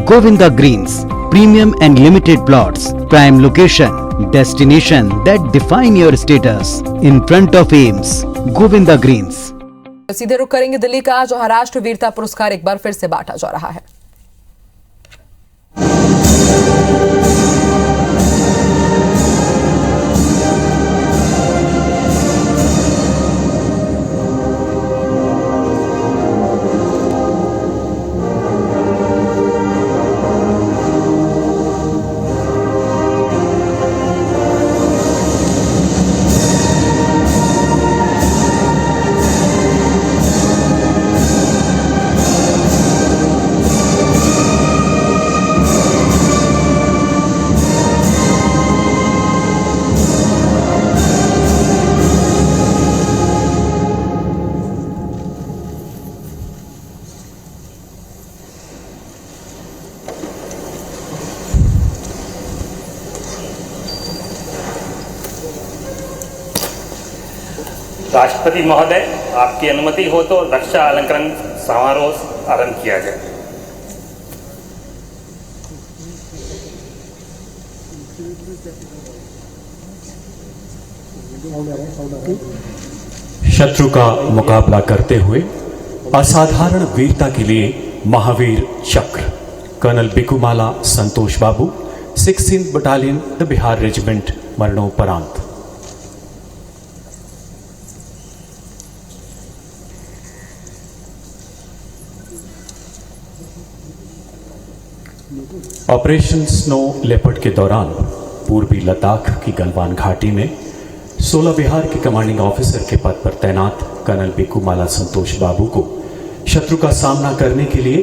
Govinda Greens, premium and limited plots, prime location, destination that define your status. In front of AIIMS, Govinda Greens. सीधे रुख करेंगे दिल्ली का, जहां राष्ट्र वीरता पुरस्कार एक बार फिर से बांटा जा रहा है। राष्ट्रपति महोदय, आपकी अनुमति हो तो रक्षा अलंकरण समारोह आरंभ किया जाए। शत्रु का मुकाबला करते हुए असाधारण वीरता के लिए Mahavir Chakra colonel Bikumalla Santosh Babu 16th battalion the Bihar regiment मरणोपरांत। ऑपरेशन स्नो लेपर्ड के दौरान पूर्वी लद्दाख की गलवान घाटी में 16 बिहार के कमांडिंग ऑफिसर के पद पर तैनात कर्नल बिकुमाला संतोष बाबू को शत्रु का सामना करने के लिए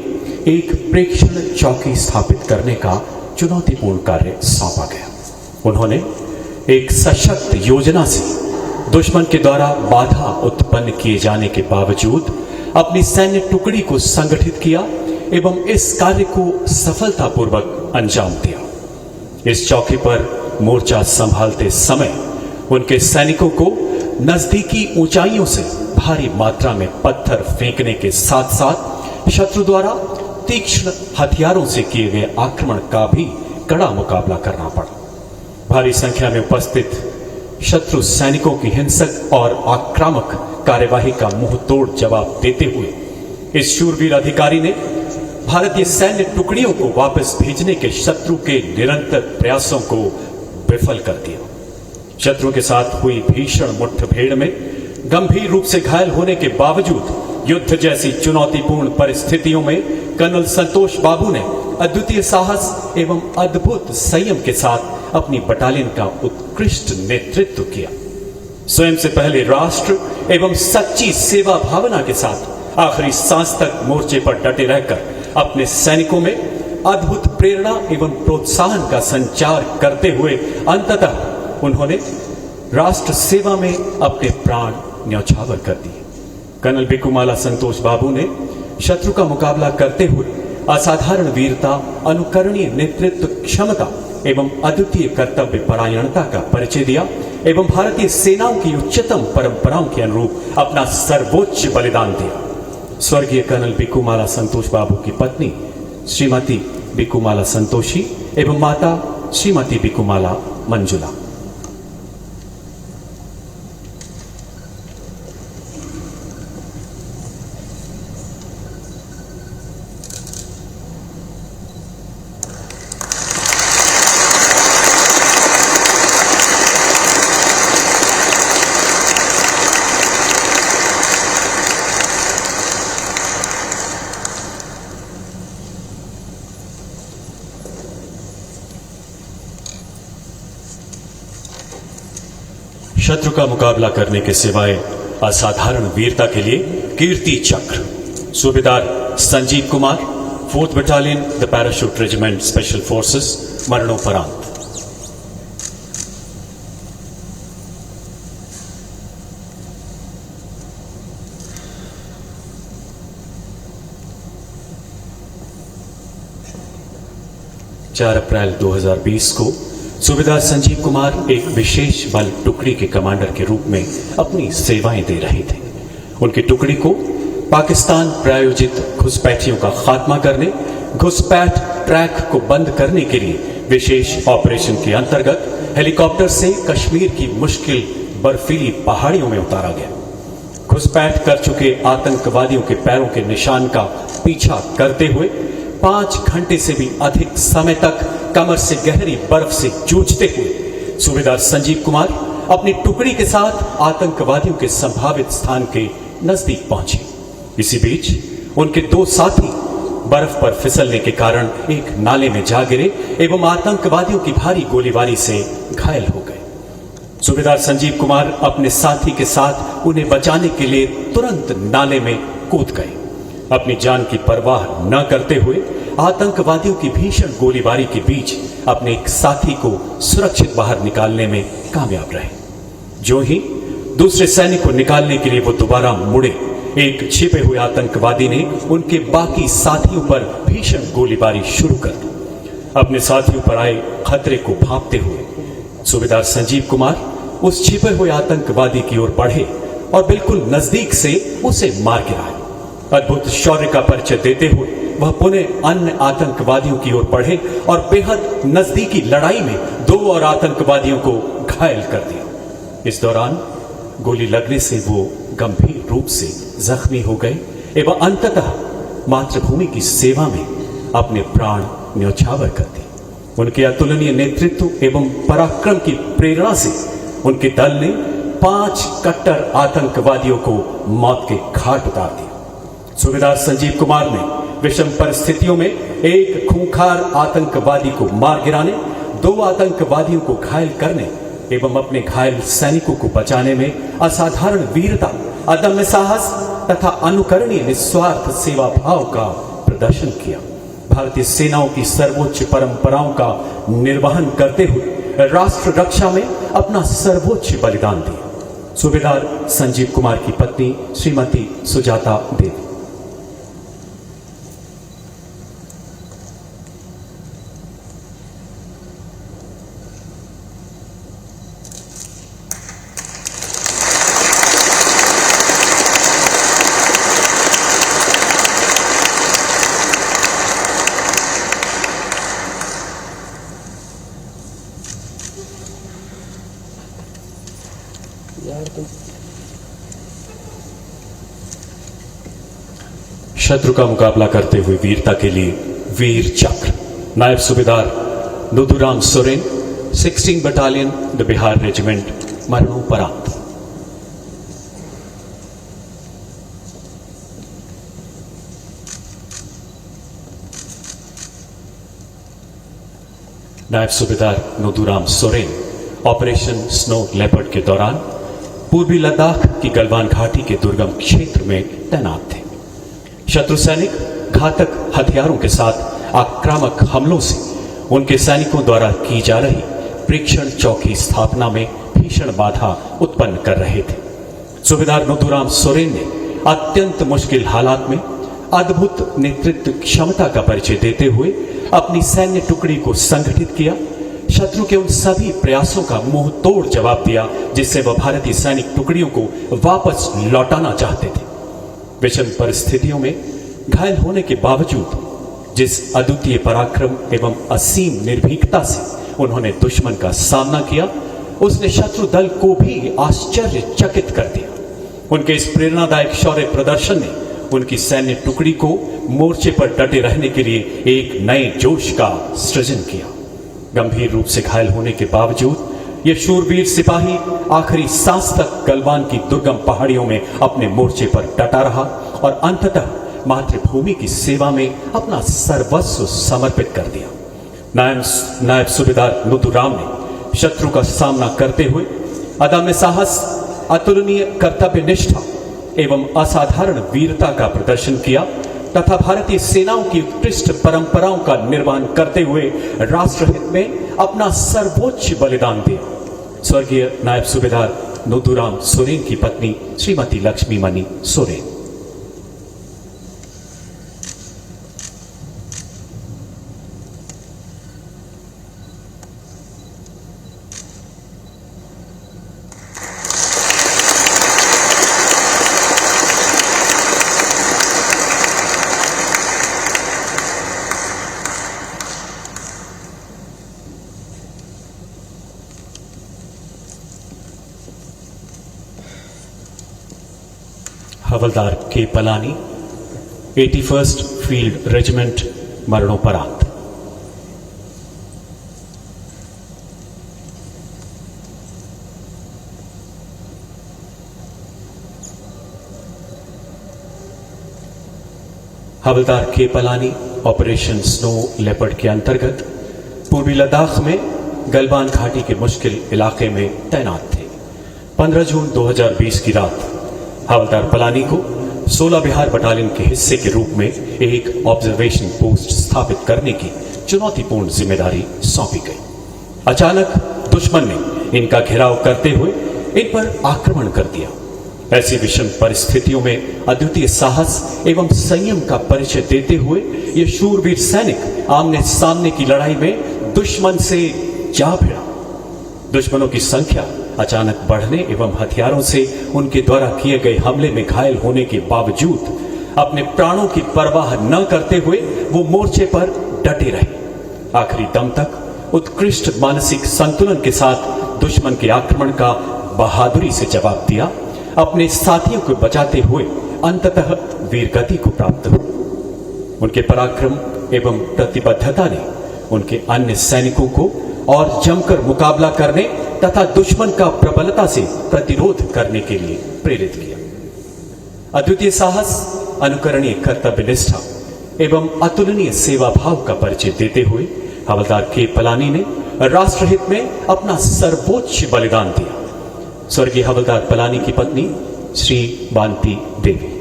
एक प्रेक्षण चौकी स्थापित करने का चुनौतीपूर्ण कार्य सौंपा गया। उन्होंने एक सशक्त योजना से दुश्मन के द्वारा बाधा उत्पन्न किए जाने के बावजूद अपनी सैन्य टुकड़ी को संगठित किया एवं इस कार्य को सफलतापूर्वक अंजाम दिया। इस चौकी पर मोर्चा संभालते समय उनके सैनिकों को नजदीकी ऊंचाइयों से भारी मात्रा में पत्थर फेंकने के साथ साथ शत्रु द्वारा तीक्ष्ण हथियारों से किए गए आक्रमण का भी कड़ा मुकाबला करना पड़ा। भारी संख्या में उपस्थित शत्रु सैनिकों की हिंसक और आक्रामक कार्यवाही का मुंह तोड़ जवाब देते हुए इस शूरवीर अधिकारी ने भारतीय सैन्य टुकड़ियों को वापस भेजने के शत्रु के निरंतर प्रयासों को विफल कर दिया। शत्रु के साथ हुई भीषण मुठभेड़ में गंभीर रूप से घायल होने के बावजूद युद्ध जैसी चुनौतीपूर्ण परिस्थितियों में कर्नल संतोष बाबू ने अद्वितीय साहस एवं अद्भुत संयम के साथ अपनी बटालियन का उत्कृष्ट नेतृत्व किया। स्वयं से पहले राष्ट्र एवं सच्ची सेवा भावना के साथ आखिरी सांस तक मोर्चे पर डटे रहकर अपने सैनिकों में अद्भुत प्रेरणा एवं प्रोत्साहन का संचार करते हुए अंततः उन्होंने राष्ट्र सेवा में अपने प्राण न्यौछावर कर दिए। कर्नल बिकुमाला संतोष बाबू ने शत्रु का मुकाबला करते हुए असाधारण वीरता, अनुकरणीय नेतृत्व क्षमता एवं अद्वितीय कर्तव्य परायणता का परिचय दिया एवं भारतीय सेनाओं की उच्चतम परंपराओं के अनुरूप अपना सर्वोच्च बलिदान दिया। स्वर्गीय कर्नल बिकुमाला संतोष बाबू की पत्नी श्रीमती बिकुमाला संतोषी एवं माता श्रीमती बिकुमाला मंजुला। शत्रु का मुकाबला करने के सिवाय असाधारण वीरता के लिए कीर्ति चक्र सूबेदार Sanjeev Kumar 4th battalion the parachute regiment special forces मरणोपरांत। चार अप्रैल 2020 को सूबेदार संजीव कुमार एक विशेष बल टुकड़ी के कमांडर के रूप में अपनी सेवाएं दे रहे थे। उनकी टुकड़ी को पाकिस्तान प्रायोजित घुसपैठियों का खात्मा करने घुसपैठ ट्रैक को बंद करने के लिए विशेष ऑपरेशन के अंतर्गत हेलीकॉप्टर से कश्मीर की मुश्किल बर्फीली पहाड़ियों में उतारा गया। घुसपैठ कर चुके आतंकवादियों के पैरों के निशान का पीछा करते हुए 5 घंटे से भी अधिक समय तक कमर से गहरी बर्फ से जूझते हुए सूबेदार संजीव कुमार अपनी टुकड़ी के साथ आतंकवादियों के संभावित स्थान के नजदीक पहुंचे। इसी बीच उनके 2 साथी बर्फ पर फिसलने के कारण एक नाले में जा गिरे एवं आतंकवादियों की भारी गोलीबारी से घायल हो गए। सूबेदार संजीव कुमार अपने साथी के साथ उन्हें बचाने के लिए तुरंत नाले में कूद गए। अपनी जान की परवाह न करते हुए आतंकवादियों की भीषण गोलीबारी के बीच अपने एक साथी को सुरक्षित बाहर निकालने में कामयाब रहे। जो ही दूसरे सैनिक को निकालने के लिए वो दोबारा मुड़े, एक छिपे हुए आतंकवादी ने उनके बाकी साथियों पर भीषण गोलीबारी शुरू कर दी। अपने साथियों पर आए खतरे को भांपते हुए सूबेदार संजीव कुमार उस छिपे हुए आतंकवादी की ओर बढ़े और बिल्कुल नजदीक से उसे मार गिराए। अद्भुत शौर्य का परिचय देते हुए वह पुनः अन्य आतंकवादियों की ओर बढ़े और बेहद नजदीकी लड़ाई में 2 और आतंकवादियों को घायल कर दिया। इस दौरान गोली लगने से वो गंभीर रूप से जख्मी हो गए एवं अंततः मातृभूमि की सेवा में अपने प्राण न्यौछावर कर दिए। उनके अतुलनीय नेतृत्व एवं पराक्रम की प्रेरणा से उनके दल ने 5 कट्टर आतंकवादियों को मौत के घाट उतार दिया। सूबेदार संजीव कुमार ने विषम परिस्थितियों में एक खूंखार आतंकवादी को मार गिराने, 2 आतंकवादियों को घायल करने एवं अपने घायल सैनिकों को बचाने में असाधारण वीरता, अदम्य साहस तथा अनुकरणीय निस्वार्थ सेवा भाव का प्रदर्शन किया। भारतीय सेनाओं की सर्वोच्च परंपराओं का निर्वहन करते हुए राष्ट्र रक्षा में अपना सर्वोच्च बलिदान दिया। सूबेदार संजीव कुमार की पत्नी श्रीमती सुजाता देवी। शत्रु का मुकाबला करते हुए वीरता के लिए वीर चक्र नायब सूबेदार Nuduram Soren, 16 battalion the Bihar regiment, मरणोपरांत। नायब सूबेदार Nuduram Soren operation snow leopard के दौरान पूर्वी लद्दाख की गलवान घाटी के दुर्गम क्षेत्र में तैनात थे। शत्रु सैनिक घातक हथियारों के साथ आक्रामक हमलों से उनके सैनिकों द्वारा की जा रही प्रेक्षण चौकी स्थापना में भीषण बाधा उत्पन्न कर रहे थे। सूबेदार नुदुराम सोरेन ने अत्यंत मुश्किल हालात में अद्भुत नेतृत्व क्षमता का परिचय देते हुए अपनी सैन्य टुकड़ी को संगठित किया। शत्रु के उन सभी प्रयासों का मुंह तोड़ जवाब दिया जिससे वह भारतीय सैनिक टुकड़ियों को वापस लौटाना चाहते थे। विषम परिस्थितियों में घायल होने के बावजूद जिस अद्वितीय पराक्रम एवं असीम निर्भीकता से उन्होंने दुश्मन का सामना किया, उसने शत्रु दल को भी आश्चर्यचकित कर दिया। उनके इस प्रेरणादायक शौर्य प्रदर्शन ने उनकी सैन्य टुकड़ी को मोर्चे पर डटे रहने के लिए एक नए जोश का सृजन किया। गंभीर रूप से घायल होने के बावजूद यह शूरवीर सिपाही आखिरी सांस तक गलवान की दुर्गम पहाड़ियों में अपने मोर्चे पर डटा रहा और अंततः मातृभूमि की सेवा में अपना सर्वस्व समर्पित कर दिया। नायब सूबेदार नुदुराम ने शत्रु का सामना करते हुए अदम्य साहस, अतुलनीय कर्तव्य निष्ठा एवं असाधारण वीरता का प्रदर्शन किया तथा भारतीय सेनाओं की उत्कृष्ट परंपराओं का निर्वहन करते हुए राष्ट्रहित में अपना सर्वोच्च बलिदान दिया। स्वर्गीय नायब सूबेदार नुदुराम सोरेन की पत्नी श्रीमती लक्ष्मी मणि सोरेन। हवलदार के पलानी 81st फील्ड रेजिमेंट मरणोपरांत। हवलदार के पलानी ऑपरेशन स्नो लेपर्ड के अंतर्गत पूर्वी लद्दाख में गलवान घाटी के मुश्किल इलाके में तैनात थे। 15 जून 2020 की रात हवलदार पलानी को 16 बिहार बटालियन के हिस्से के रूप में एक ऑब्जर्वेशन पोस्ट स्थापित करने की चुनौतीपूर्ण जिम्मेदारी सौंपी गई। अचानक दुश्मन ने इनका घेराव करते हुए इन पर आक्रमण कर दिया। ऐसी विषम परिस्थितियों में अद्वितीय साहस एवं संयम का परिचय देते हुए ये शूरवीर सैनिक आमने सामने की लड़ाई में दुश्मन से जा भिड़ा। दुश्मनों की संख्या अचानक बढ़ने एवं हथियारों से उनके द्वारा किए गए हमले में घायल होने के बावजूद अपने प्राणों की परवाह न करते हुए वो मोर्चे पर डटे रहे। आखिरी दम तक उत्कृष्ट मानसिक संतुलन के साथ दुश्मन के आक्रमण का बहादुरी से जवाब दिया। अपने साथियों को बचाते हुए अंततः वीरगति को प्राप्त हुआ। उनके पराक्रम एवं प्रतिबद्धता ने उनके अन्य सैनिकों को और जमकर मुकाबला करने तथा दुश्मन का प्रबलता से प्रतिरोध करने के लिए प्रेरित किया। अद्वितीय साहस, अनुकरणीय कर्तव्य निष्ठा एवं अतुलनीय सेवा भाव का परिचय देते हुए हवलदार के पलानी ने राष्ट्रहित में अपना सर्वोच्च बलिदान दिया। स्वर्गीय हवलदार पलानी की पत्नी श्री बांती देवी।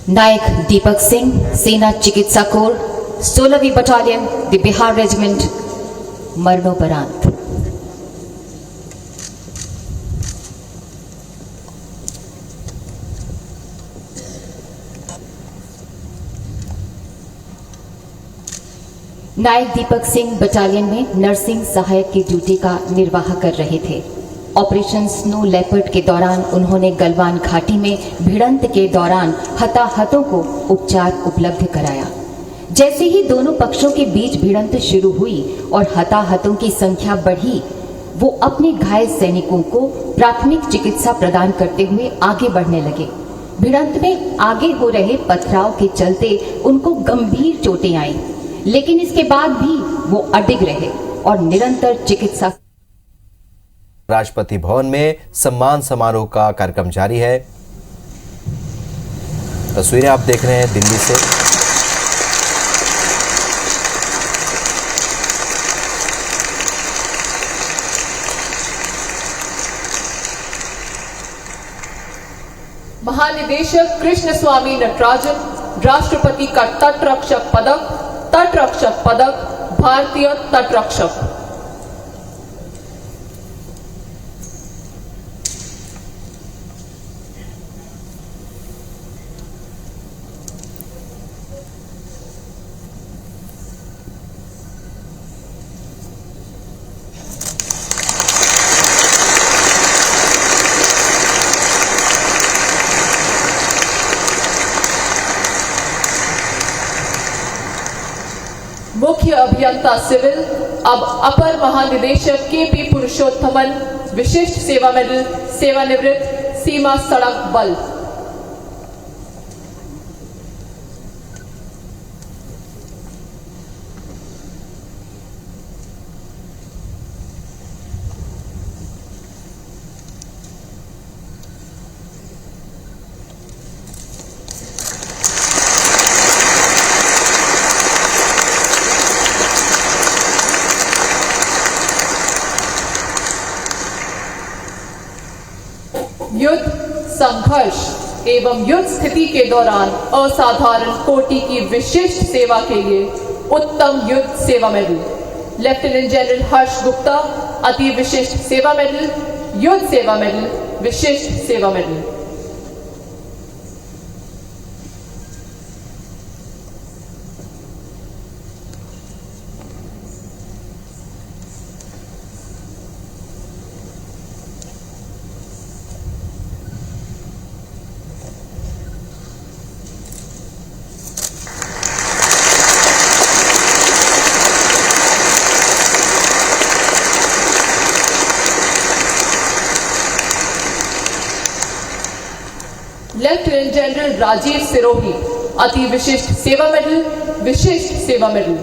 नायक दीपक सिंह, सेना चिकित्सा कोर, 16वीं बटालियन, द बिहार रेजिमेंट, मरणोपरांत। नायक दीपक सिंह बटालियन में नर्सिंग सहायक की ड्यूटी का निर्वाह कर रहे थे। ऑपरेशन स्नो लेपर्ड के दौरान उन्होंने गलवान घाटी में भिड़ंत के दौरान हताहतों को उपचार उपलब्ध कराया। जैसे ही दोनों पक्षों के बीच भिड़ंत शुरू हुई और हताहतों की संख्या बढ़ी, वो अपने घायल सैनिकों को प्राथमिक चिकित्सा प्रदान करते हुए आगे बढ़ने लगे। भिड़ंत में आगे हो रहे पथराव के चलते उनको गंभीर चोटें आईं, लेकिन इसके बाद भी वो अडिग रहे और निरंतर चिकित्सा। राष्ट्रपति भवन में सम्मान समारोह का कार्यक्रम जारी है। तस्वीरें आप देख रहे हैं दिल्ली से। महानिदेशक कृष्ण स्वामी नटराजन राष्ट्रपति का तटरक्षक पदक, भारतीय तटरक्षक। मुख्य अभियंता सिविल अब अपर महानिदेशक के.पी. पुरुषोत्तमन, विशिष्ट सेवा मेडल, सेवानिवृत्त, सीमा सड़क बल। युद्ध, संघर्ष एवं युद्ध स्थिति के दौरान असाधारण कोटि की विशिष्ट सेवा के लिए उत्तम युद्ध सेवा medal, lieutenant general Harsh Gupta, अति विशिष्ट सेवा मेडल, युद्ध सेवा मेडल, विशिष्ट सेवा medal. Lieutenant general Rajiv Sirohi, अति विशिष्ट सेवा मेडल, विशिष्ट सेवा मेडल।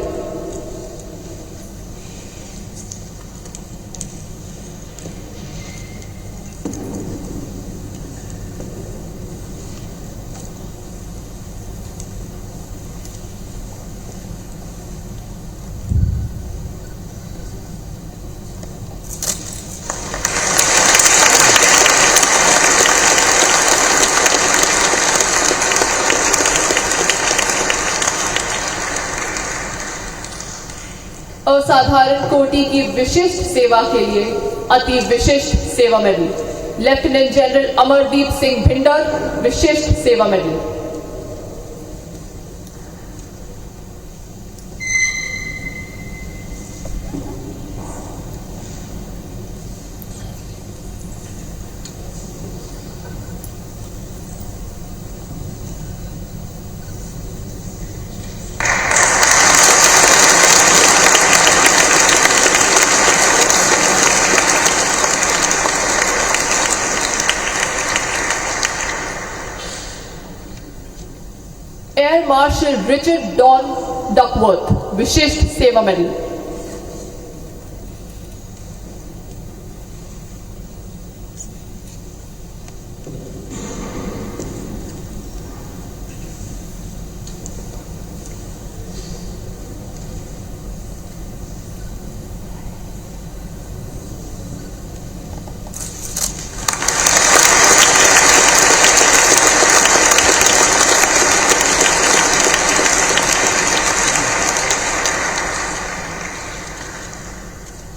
असाधारण कोटि की विशिष्ट सेवा के लिए अति विशिष्ट सेवा medal, lieutenant general Amardeep Singh Bhinder, Vishisht सेवा medal. Air marshal Richard Don Duckworth, Vishisht सेवा medal.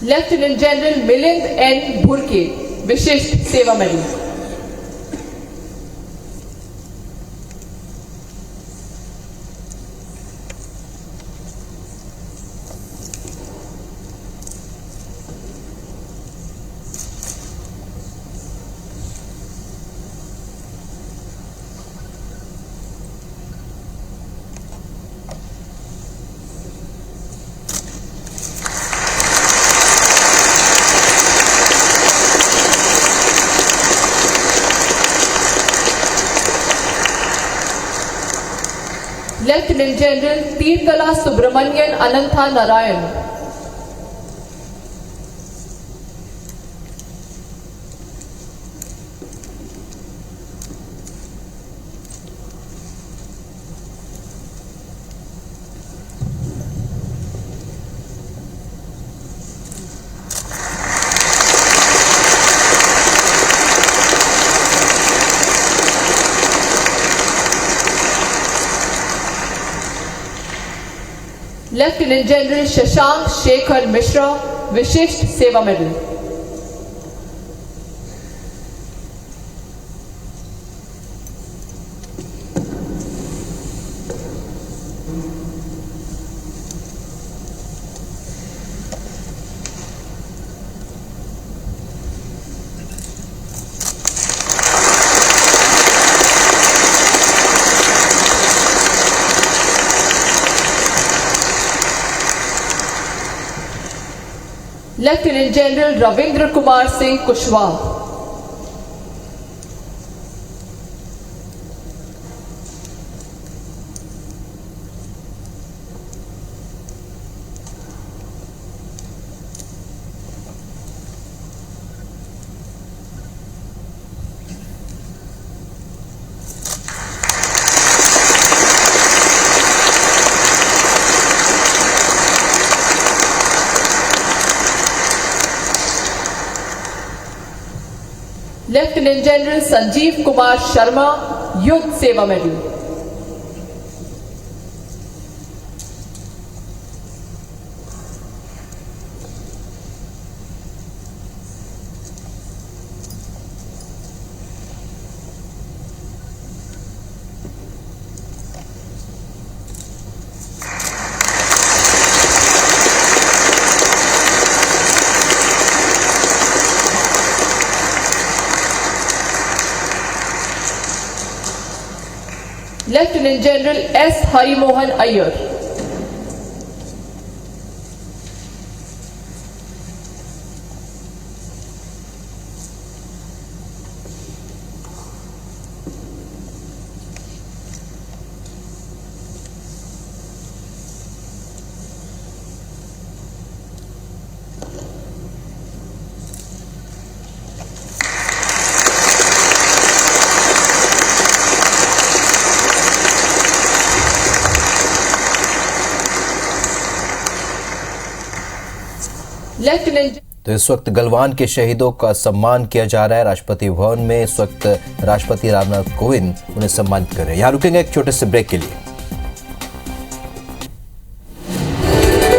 Lieutenant general Milind N Bhurke, Vishisht सेवा medal. Lieutenant general Tirthala Subramanian Anantha Narayan, lieutenant general Shashank Shekhar Mishra, Vishisht सेवा medal. Lieutenant general Ravindra Kumar Singh Kushwaha, lieutenant general Sanjeev Kumar Sharma, Yudh सेवा medal. Lieutenant general S Harimohan Iyer, lieutenant. तो इस वक्त गलवान के शहीदों का सम्मान किया जा रहा है राष्ट्रपति भवन में। इस वक्त राष्ट्रपति रामनाथ कोविंद उन्हें सम्मानित कर रहे हैं। यहाँ रुकेंगे एक छोटे से ब्रेक के लिए।